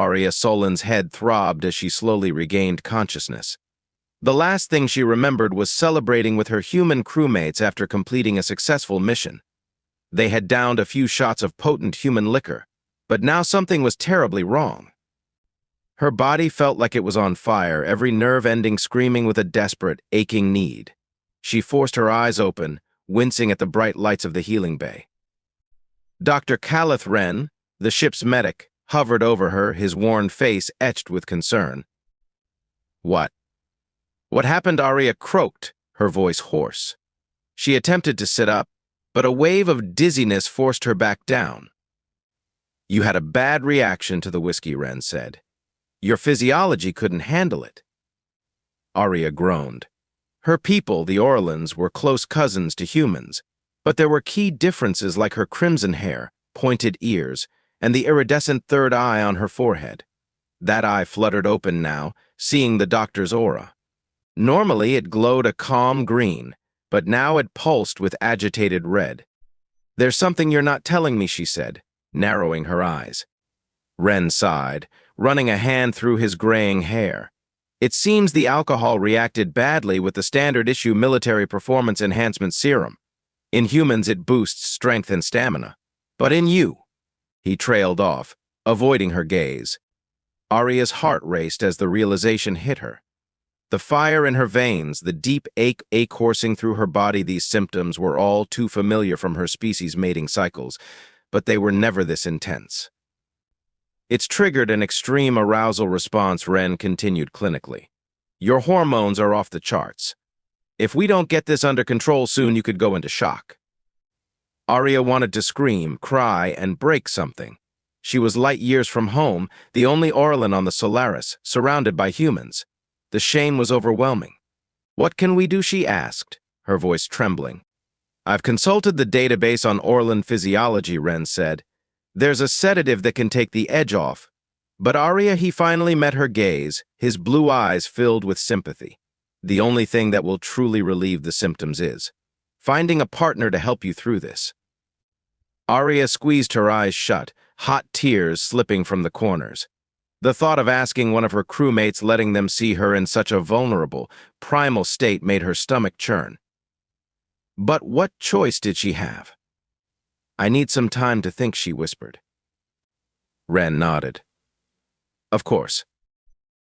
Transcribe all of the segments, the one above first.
Arya Solan's head throbbed as she slowly regained consciousness. The last thing she remembered was celebrating with her human crewmates after completing a successful mission. They had downed a few shots of potent human liquor, but now something was terribly wrong. Her body felt like it was on fire, every nerve ending screaming with a desperate, aching need. She forced her eyes open, wincing at the bright lights of the healing bay. Dr. Calith Wren, the ship's medic, hovered over her, his worn face etched with concern. What happened? Arya croaked, her voice hoarse. She attempted to sit up, but a wave of dizziness forced her back down. You had a bad reaction to the whiskey, Wren said. Your physiology couldn't handle it. Arya groaned. Her people, the Orlans, were close cousins to humans, but there were key differences like her crimson hair, pointed ears, and the iridescent third eye on her forehead. That eye fluttered open now, seeing the doctor's aura. Normally it glowed a calm green, but now it pulsed with agitated red. There's something you're not telling me, she said, narrowing her eyes. Wren sighed, running a hand through his graying hair. It seems the alcohol reacted badly with the standard-issue military performance enhancement serum. In humans it boosts strength and stamina. But in you, he trailed off, avoiding her gaze. Arya's heart raced as the realization hit her. The fire in her veins, the deep ache coursing through her body, these symptoms were all too familiar from her species' mating cycles, but they were never this intense. It's triggered an extreme arousal response, Wren continued clinically. Your hormones are off the charts. If we don't get this under control soon, you could go into shock. Arya wanted to scream, cry, and break something. She was light years from home, the only Orlan on the Solaris, surrounded by humans. The shame was overwhelming. What can we do, she asked, her voice trembling. I've consulted the database on Orlan physiology, Wren said. There's a sedative that can take the edge off. But Arya, he finally met her gaze, his blue eyes filled with sympathy. The only thing that will truly relieve the symptoms is finding a partner to help you through this. Arya squeezed her eyes shut, hot tears slipping from the corners. The thought of asking one of her crewmates, letting them see her in such a vulnerable, primal state made her stomach churn. But what choice did she have? I need some time to think, she whispered. Wren nodded. Of course.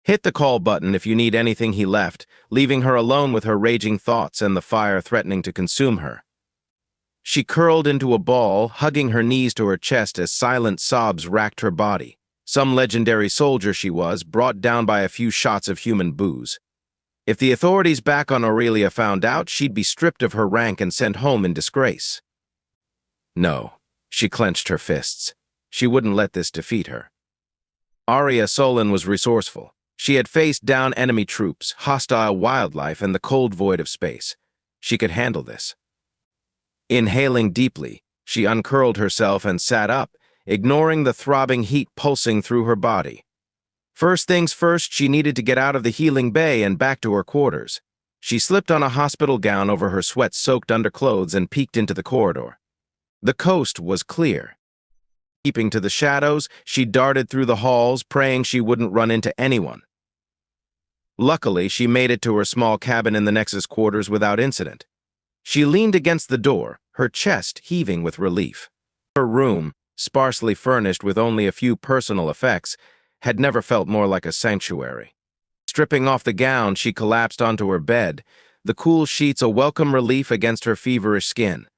Hit the call button if you need anything, he left, leaving her alone with her raging thoughts and the fire threatening to consume her. She curled into a ball, hugging her knees to her chest as silent sobs racked her body. Some legendary soldier she was, brought down by a few shots of human booze. If the authorities back on Aurelia found out, she'd be stripped of her rank and sent home in disgrace. No, she clenched her fists. She wouldn't let this defeat her. Arya Solan was resourceful. She had faced down enemy troops, hostile wildlife, and the cold void of space. She could handle this. Inhaling deeply, she uncurled herself and sat up, ignoring the throbbing heat pulsing through her body. First things first, she needed to get out of the healing bay and back to her quarters. She slipped on a hospital gown over her sweat-soaked underclothes and peeked into the corridor. The coast was clear. Keeping to the shadows, she darted through the halls, praying she wouldn't run into anyone. Luckily, she made it to her small cabin in the Nexus quarters without incident. She leaned against the door, her chest heaving with relief. Her room, sparsely furnished with only a few personal effects, had never felt more like a sanctuary. Stripping off the gown, she collapsed onto her bed, the cool sheets a welcome relief against her feverish skin.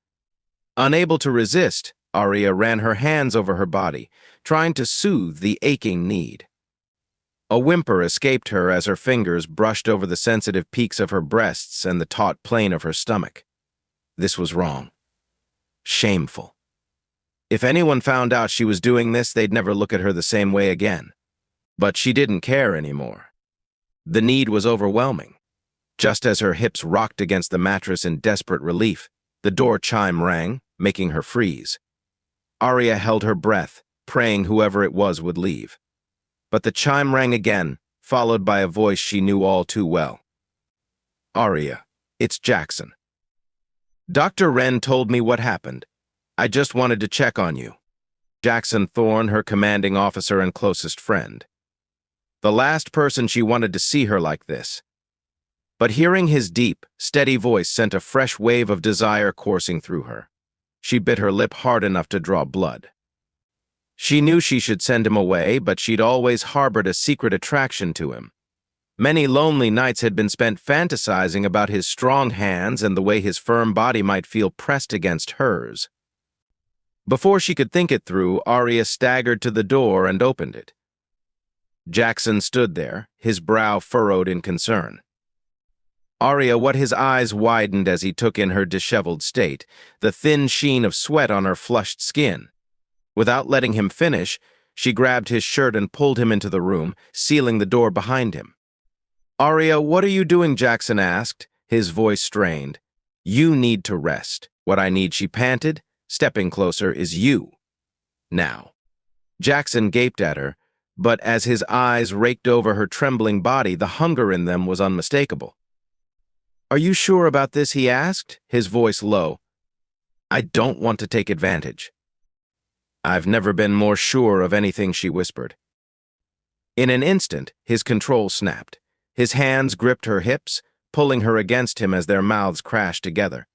Unable to resist, Arya ran her hands over her body, trying to soothe the aching need. A whimper escaped her as her fingers brushed over the sensitive peaks of her breasts and the taut plane of her stomach. This was wrong. Shameful. If anyone found out she was doing this, they'd never look at her the same way again. But she didn't care anymore. The need was overwhelming. Just as her hips rocked against the mattress in desperate relief, the door chime rang, making her freeze. Arya held her breath, praying whoever it was would leave. But the chime rang again, followed by a voice she knew all too well. Arya, it's Jackson. Dr. Wren told me what happened. I just wanted to check on you. Jackson Thorne, her commanding officer and closest friend. The last person she wanted to see her like this. But hearing his deep, steady voice sent a fresh wave of desire coursing through her. She bit her lip hard enough to draw blood. She knew she should send him away, but she'd always harbored a secret attraction to him. Many lonely nights had been spent fantasizing about his strong hands and the way his firm body might feel pressed against hers. Before she could think it through, Arya staggered to the door and opened it. Jackson stood there, his brow furrowed in concern. Arya, what his eyes widened as he took in her disheveled state, the thin sheen of sweat on her flushed skin. Without letting him finish, she grabbed his shirt and pulled him into the room, sealing the door behind him. "Arya, what are you doing?" Jackson asked, his voice strained. "You need to rest. What I need," she panted, stepping closer, "is you. Now." Jackson gaped at her, but as his eyes raked over her trembling body, the hunger in them was unmistakable. "Are you sure about this?" he asked, his voice low. "I don't want to take advantage." "I've never been more sure of anything," she whispered. In an instant, his control snapped. His hands gripped her hips, pulling her against him as their mouths crashed together.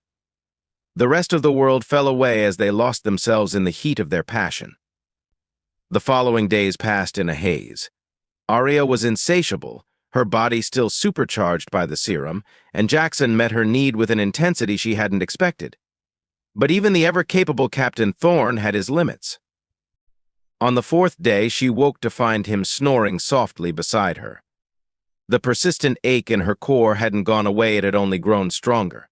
The rest of the world fell away as they lost themselves in the heat of their passion. The following days passed in a haze. Arya was insatiable, her body still supercharged by the serum, and Jackson met her need with an intensity she hadn't expected. But even the ever-capable Captain Thorne had his limits. On the fourth day, she woke to find him snoring softly beside her. The persistent ache in her core hadn't gone away, it had only grown stronger.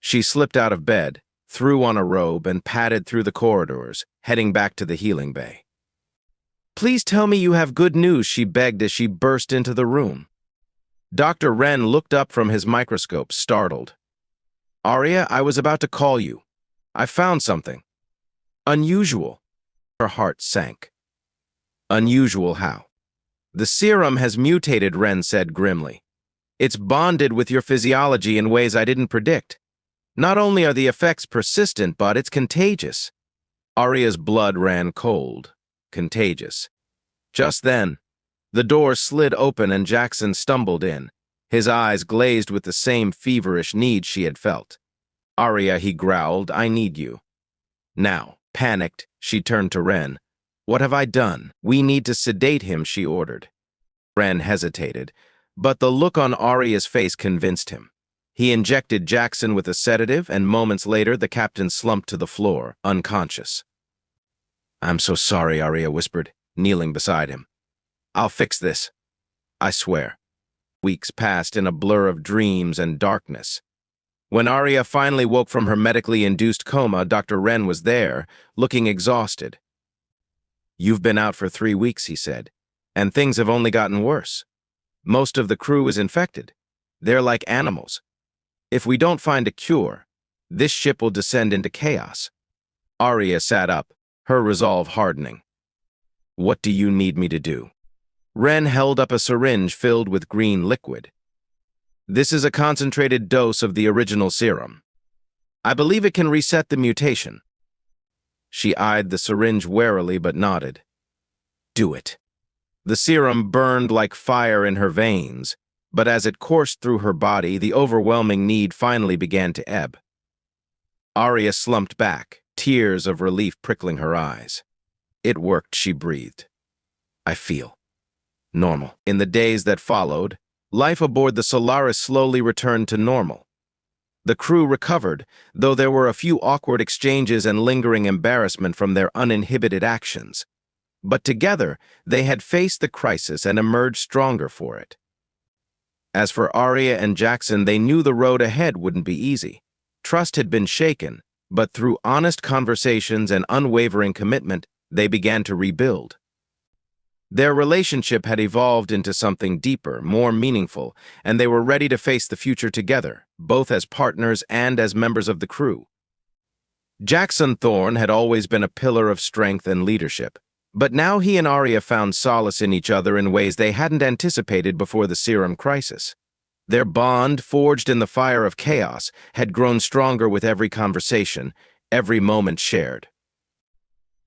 She slipped out of bed, threw on a robe, and padded through the corridors, heading back to the healing bay. "Please tell me you have good news," she begged as she burst into the room. Dr. Wren looked up from his microscope, startled. "Arya, I was about to call you. I found something. Unusual." Her heart sank. "Unusual how?" "The serum has mutated," Wren said grimly. "It's bonded with your physiology in ways I didn't predict. Not only are the effects persistent, but it's contagious." Arya's blood ran cold. Contagious. Just then, the door slid open and Jackson stumbled in, his eyes glazed with the same feverish need she had felt. "Arya," he growled, "I need you." Now, panicked, she turned to Wren. "What have I done?" "We need to sedate him," she ordered. Wren hesitated, but the look on Arya's face convinced him. He injected Jackson with a sedative, and moments later the captain slumped to the floor, unconscious. "I'm so sorry," Arya whispered, kneeling beside him. "I'll fix this. I swear." Weeks passed in a blur of dreams and darkness. When Arya finally woke from her medically induced coma, Dr. Wren was there, looking exhausted. "You've been out for 3 weeks," he said, "and things have only gotten worse. Most of the crew is infected. They're like animals. If we don't find a cure, this ship will descend into chaos." Arya sat up, her resolve hardening. "What do you need me to do?" Wren held up a syringe filled with green liquid. "This is a concentrated dose of the original serum. I believe it can reset the mutation." She eyed the syringe warily but nodded. "Do it." The serum burned like fire in her veins, but as it coursed through her body, the overwhelming need finally began to ebb. Arya slumped back, tears of relief prickling her eyes. "It worked," she breathed. "I feel normal." In the days that followed, life aboard the Solaris slowly returned to normal. The crew recovered, though there were a few awkward exchanges and lingering embarrassment from their uninhibited actions. But together, they had faced the crisis and emerged stronger for it. As for Arya and Jackson, they knew the road ahead wouldn't be easy. Trust had been shaken, but through honest conversations and unwavering commitment, they began to rebuild. Their relationship had evolved into something deeper, more meaningful, and they were ready to face the future together, both as partners and as members of the crew. Jackson Thorne had always been a pillar of strength and leadership, but now he and Arya found solace in each other in ways they hadn't anticipated before the serum crisis. Their bond, forged in the fire of chaos, had grown stronger with every conversation, every moment shared.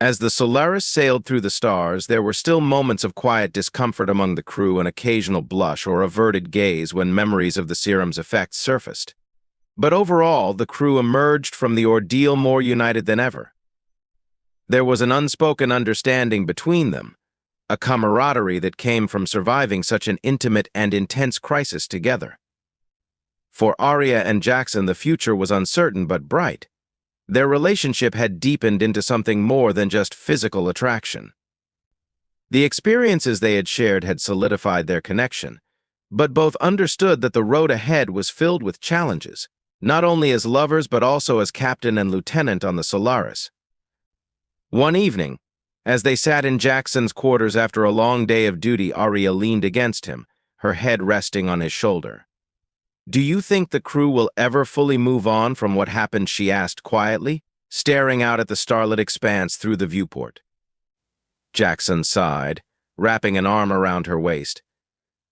As the Solaris sailed through the stars, there were still moments of quiet discomfort among the crew, an occasional blush or averted gaze when memories of the serum's effects surfaced. But overall, the crew emerged from the ordeal more united than ever. There was an unspoken understanding between them, a camaraderie that came from surviving such an intimate and intense crisis together. For Arya and Jackson, the future was uncertain but bright. Their relationship had deepened into something more than just physical attraction. The experiences they had shared had solidified their connection, but both understood that the road ahead was filled with challenges, not only as lovers but also as captain and lieutenant on the Solaris. One evening, as they sat in Jackson's quarters after a long day of duty, Arya leaned against him, her head resting on his shoulder. "Do you think the crew will ever fully move on from what happened?" she asked quietly, staring out at the starlit expanse through the viewport. Jackson sighed, wrapping an arm around her waist.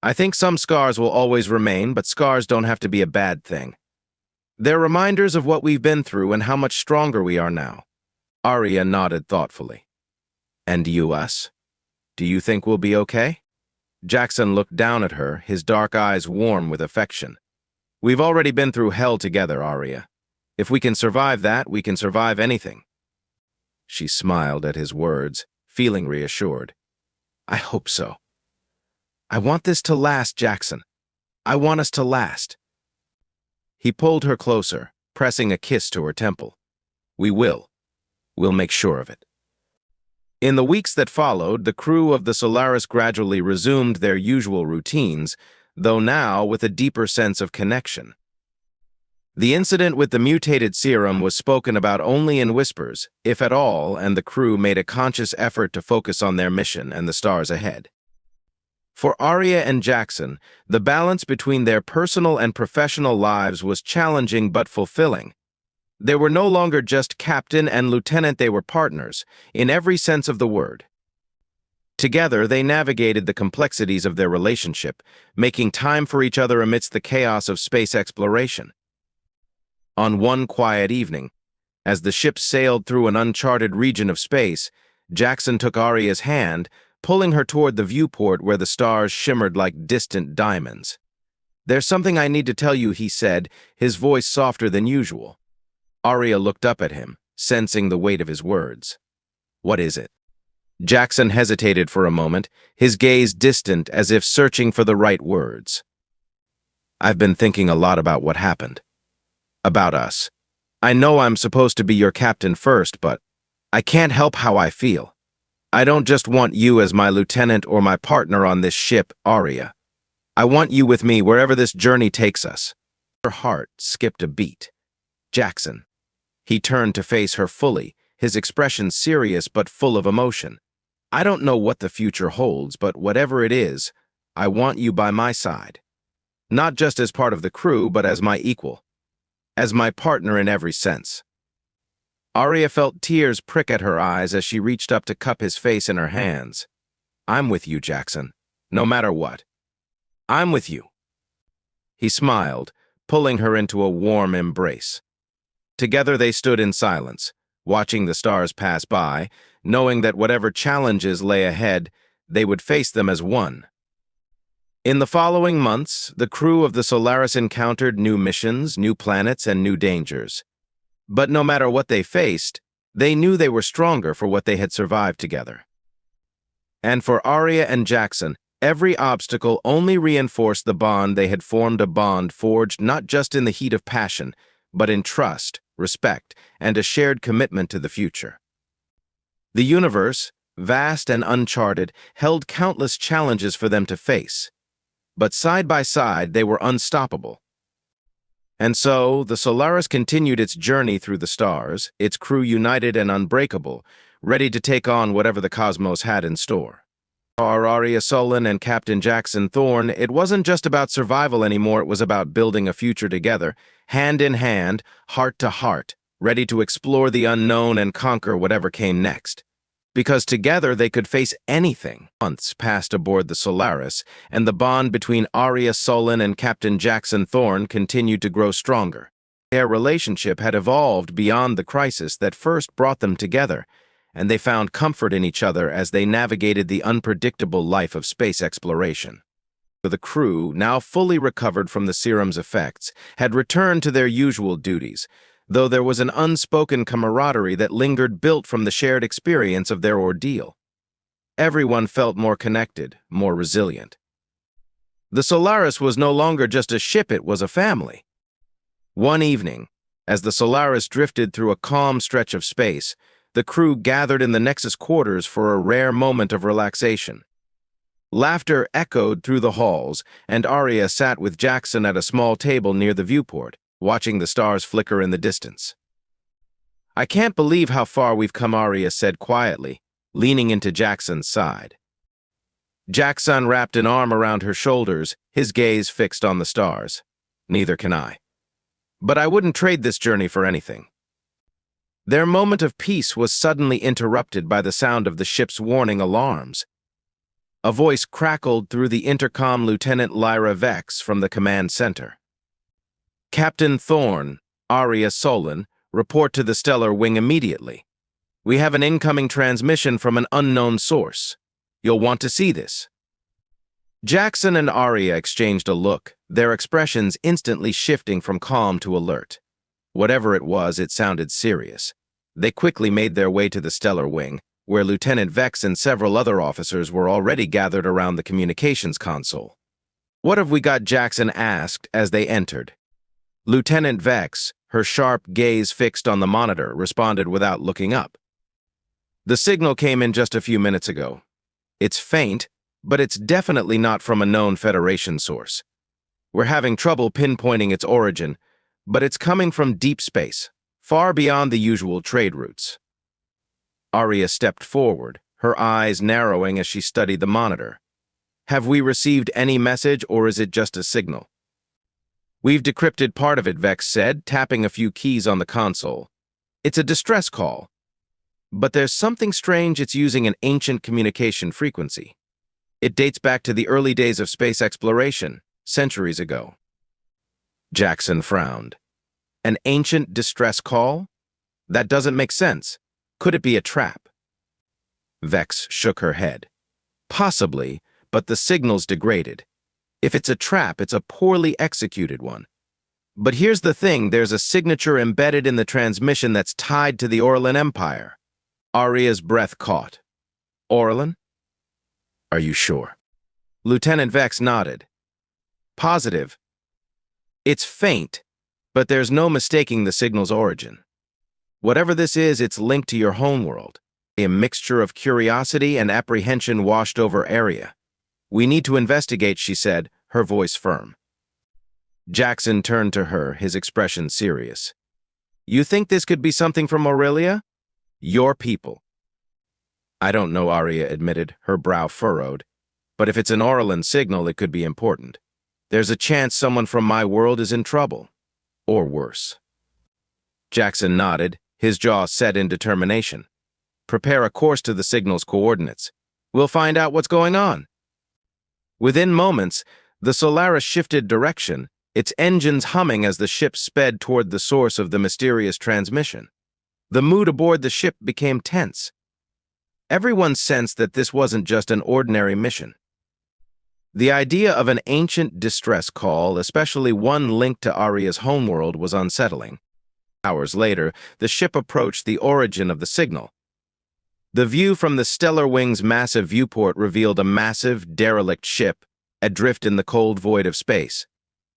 "I think some scars will always remain, but scars don't have to be a bad thing. They're reminders of what we've been through and how much stronger we are now." Arya nodded thoughtfully. "And you, us? Do you think we'll be okay?" Jackson looked down at her, his dark eyes warm with affection. "We've already been through hell together, Arya. If we can survive that, we can survive anything." She smiled at his words, feeling reassured. "I hope so. I want this to last, Jackson. I want us to last." He pulled her closer, pressing a kiss to her temple. "We will. We'll make sure of it." In the weeks that followed, the crew of the Solaris gradually resumed their usual routines, though now with a deeper sense of connection. The incident with the mutated serum was spoken about only in whispers, if at all, and the crew made a conscious effort to focus on their mission and the stars ahead. For Arya and Jackson, the balance between their personal and professional lives was challenging but fulfilling. They were no longer just captain and lieutenant, they were partners, in every sense of the word. Together, they navigated the complexities of their relationship, making time for each other amidst the chaos of space exploration. On one quiet evening, as the ship sailed through an uncharted region of space, Jackson took Arya's hand, pulling her toward the viewport where the stars shimmered like distant diamonds. "There's something I need to tell you," he said, his voice softer than usual. Arya looked up at him, sensing the weight of his words. "What is it?" Jackson hesitated for a moment, his gaze distant as if searching for the right words. "I've been thinking a lot about what happened. About us. I know I'm supposed to be your captain first, but I can't help how I feel. I don't just want you as my lieutenant or my partner on this ship, Arya. I want you with me wherever this journey takes us." Her heart skipped a beat. "Jackson." He turned to face her fully, his expression serious but full of emotion. "I don't know what the future holds, but whatever it is, I want you by my side. Not just as part of the crew, but as my equal. As my partner in every sense." Arya felt tears prick at her eyes as she reached up to cup his face in her hands. "I'm with you, Jackson. No matter what. I'm with you." He smiled, pulling her into a warm embrace. Together they stood in silence, watching the stars pass by, knowing that whatever challenges lay ahead, they would face them as one. In the following months, the crew of the Solaris encountered new missions, new planets, and new dangers. But no matter what they faced, they knew they were stronger for what they had survived together. And for Arya and Jackson, every obstacle only reinforced the bond they had formed, a bond forged not just in the heat of passion, but in trust, respect, and a shared commitment to the future. The universe, vast and uncharted, held countless challenges for them to face. But side by side, they were unstoppable. And so, the Solaris continued its journey through the stars, its crew united and unbreakable, ready to take on whatever the cosmos had in store. For Arya Solon and Captain Jackson Thorne, it wasn't just about survival anymore, it was about building a future together, hand in hand, heart to heart, ready to explore the unknown and conquer whatever came next. Because together they could face anything. Months passed aboard the Solaris, and the bond between Arya Solon and Captain Jackson Thorne continued to grow stronger. Their relationship had evolved beyond the crisis that first brought them together, and they found comfort in each other as they navigated the unpredictable life of space exploration. The crew, now fully recovered from the serum's effects, had returned to their usual duties, though there was an unspoken camaraderie that lingered built from the shared experience of their ordeal. Everyone felt more connected, more resilient. The Solaris was no longer just a ship, it was a family. One evening, as the Solaris drifted through a calm stretch of space, the crew gathered in the Nexus quarters for a rare moment of relaxation. Laughter echoed through the halls, and Arya sat with Jackson at a small table near the viewport, watching the stars flicker in the distance. "I can't believe how far we've come," Arya said quietly, leaning into Jackson's side. Jackson wrapped an arm around her shoulders, his gaze fixed on the stars. "Neither can I. But I wouldn't trade this journey for anything." Their moment of peace was suddenly interrupted by the sound of the ship's warning alarms. A voice crackled through the intercom. "Lieutenant Lyra Vex from the command center. Captain Thorne, Arya Solon, report to the Stellar Wing immediately. We have an incoming transmission from an unknown source. You'll want to see this." Jackson and Arya exchanged a look, their expressions instantly shifting from calm to alert. Whatever it was, it sounded serious. They quickly made their way to the Stellar Wing, where Lieutenant Vex and several other officers were already gathered around the communications console. "What have we got?" Jackson asked as they entered. Lieutenant Vex, her sharp gaze fixed on the monitor, responded without looking up. "The signal came in just a few minutes ago. It's faint, but it's definitely not from a known Federation source. We're having trouble pinpointing its origin, but it's coming from deep space, far beyond the usual trade routes." Arya stepped forward, her eyes narrowing as she studied the monitor. "Have we received any message, or is it just a signal?" "We've decrypted part of it," Vex said, tapping a few keys on the console. "It's a distress call. But there's something strange. It's using an ancient communication frequency. It dates back to the early days of space exploration, centuries ago." Jackson frowned. "An ancient distress call? That doesn't make sense. Could it be a trap?" Vex shook her head. "Possibly, but the signal's degraded. If it's a trap, it's a poorly executed one. But here's the thing, there's a signature embedded in the transmission that's tied to the Orlan Empire." Arya's breath caught. "Orlan? Are you sure?" Lieutenant Vex nodded. "Positive. It's faint, but there's no mistaking the signal's origin. Whatever this is, it's linked to your homeworld. A mixture of curiosity and apprehension washed over Arya. "We need to investigate," she said, her voice firm. Jackson turned to her, his expression serious. "You think this could be something from Aurelia? Your people?" "I don't know," Arya admitted, her brow furrowed. "But if it's an Orlan signal, it could be important. There's a chance someone from my world is in trouble. Or worse." Jackson nodded, his jaw set in determination. "Prepare a course to the signal's coordinates. We'll find out what's going on." Within moments, the Solaris shifted direction, its engines humming as the ship sped toward the source of the mysterious transmission. The mood aboard the ship became tense. Everyone sensed that this wasn't just an ordinary mission. The idea of an ancient distress call, especially one linked to Arya's homeworld, was unsettling. Hours later, the ship approached the origin of the signal. The view from the Stellar Wing's massive viewport revealed a massive, derelict ship, adrift in the cold void of space.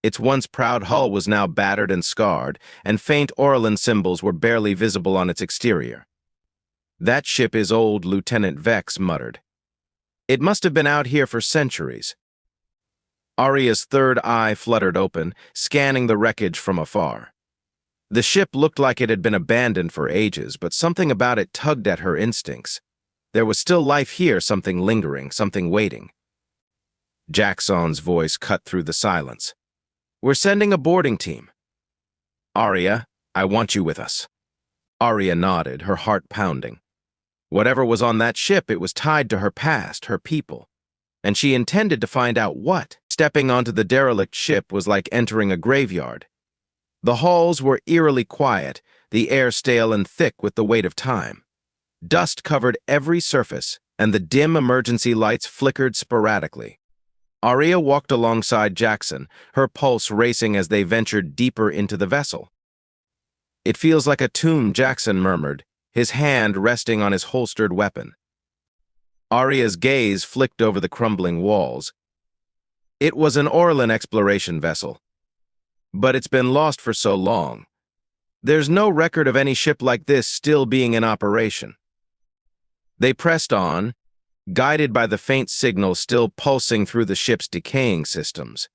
Its once proud hull was now battered and scarred, and faint Orlan symbols were barely visible on its exterior. "That ship is old," Lieutenant Vex muttered. "It must have been out here for centuries." Arya's third eye fluttered open, scanning the wreckage from afar. The ship looked like it had been abandoned for ages, but something about it tugged at her instincts. There was still life here, something lingering, something waiting. Jackson's voice cut through the silence. "We're sending a boarding team. Arya, I want you with us." Arya nodded, her heart pounding. Whatever was on that ship, it was tied to her past, her people. And she intended to find out what. Stepping onto the derelict ship was like entering a graveyard. The halls were eerily quiet, the air stale and thick with the weight of time. Dust covered every surface, and the dim emergency lights flickered sporadically. Arya walked alongside Jackson, her pulse racing as they ventured deeper into the vessel. "It feels like a tomb," Jackson murmured, his hand resting on his holstered weapon. Arya's gaze flicked over the crumbling walls. It was an Orlan exploration vessel. But it's been lost for so long. There's no record of any ship like this still being in operation. They pressed on, guided by the faint signal still pulsing through the ship's decaying systems.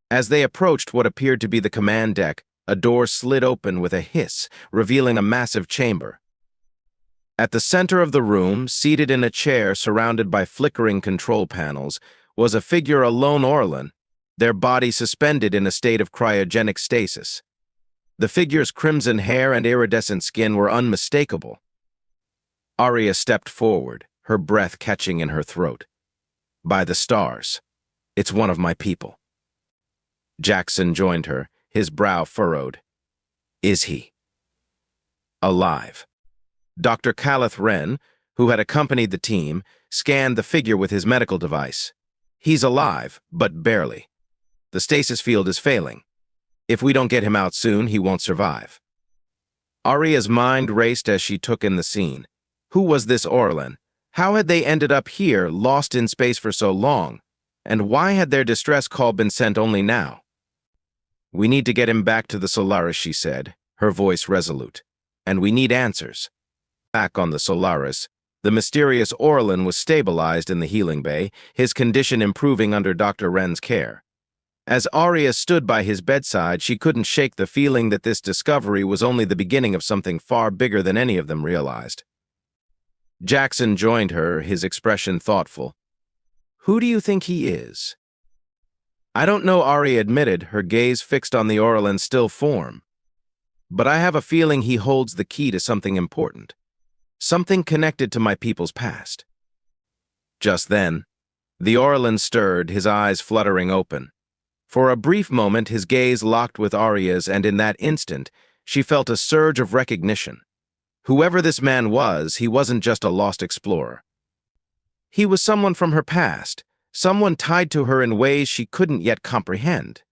As they approached what appeared to be the command deck, a door slid open with a hiss, revealing a massive chamber. At the center of the room, seated in a chair surrounded by flickering control panels, was a figure, a lone Orlan, their body suspended in a state of cryogenic stasis. The figure's crimson hair and iridescent skin were unmistakable. Arya stepped forward, her breath catching in her throat. "By the stars, it's one of my people." Jackson joined her, his brow furrowed. "Is he alive?" Dr. Caleth Wren, who had accompanied the team, scanned the figure with his medical device. "He's alive, but barely. The stasis field is failing. If we don't get him out soon, he won't survive." Arya's mind raced as she took in the scene. Who was this Orlan? How had they ended up here, lost in space for so long? And why had their distress call been sent only now? "We need to get him back to the Solaris," she said, her voice resolute. "And we need answers." Back on the Solaris, the mysterious Orlan was stabilized in the healing bay, his condition improving under Dr. Wren's care. As Arya stood by his bedside, she couldn't shake the feeling that this discovery was only the beginning of something far bigger than any of them realized. Jackson joined her, his expression thoughtful. "Who do you think he is?" "I don't know," Arya admitted, her gaze fixed on the Orlan's still form. "But I have a feeling he holds the key to something important. Something connected to my people's past." Just then, the Orlan stirred, his eyes fluttering open. For a brief moment, his gaze locked with Arya's, and in that instant, she felt a surge of recognition. Whoever this man was, he wasn't just a lost explorer. He was someone from her past, someone tied to her in ways she couldn't yet comprehend.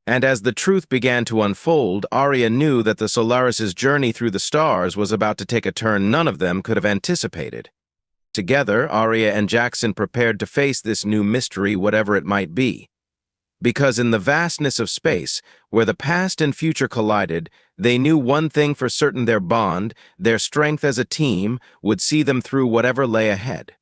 And as the truth began to unfold, Arya knew that the Solaris's journey through the stars was about to take a turn none of them could have anticipated. Together, Arya and Jackson prepared to face this new mystery, whatever it might be. Because in the vastness of space, where the past and future collided, they knew one thing for certain: their bond, their strength as a team, would see them through whatever lay ahead.